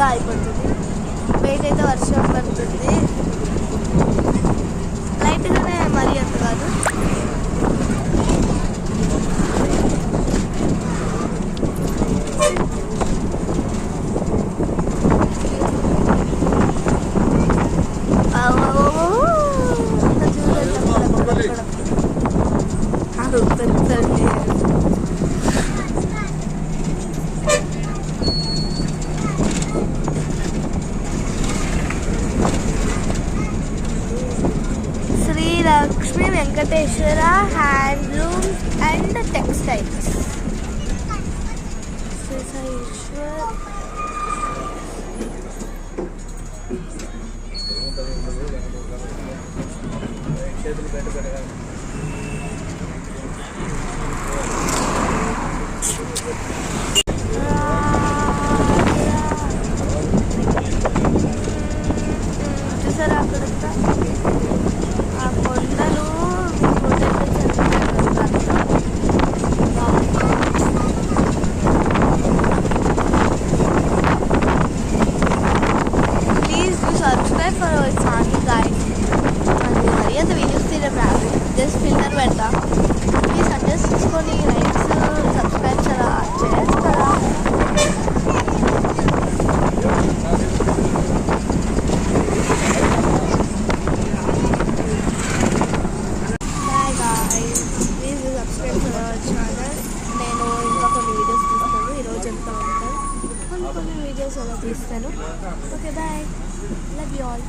త్వరగా అయిపోతుంది. బయట అయితే వర్షం పడుతుంది, లైట్గానే, మరీ అంత కాదు. Sri Lakshmi Venkateswara Handlooms and Textiles. చూసారా అక్కడంతా ఆ కొండలు, please do subscribe for our channel guys. అది మరీ అంత వీడియోస్ తీయడం రాదు, జస్ట్ ఫిల్టర్ పెడతా. ప్లీజ్ అడ్జస్ట్ చేసుకొని లైక్స్, సబ్స్క్రైబ్స్ అలా చేయొచ్చు కదా. Bye guys, please subscribe for our channel. నేను ఇంకా కొన్ని వీడియోస్ తీస్తాను, ఈరోజు చెప్తా ఉంటాను, కొన్ని వీడియోస్ అలా తీస్తాను. Okay bye, love you all.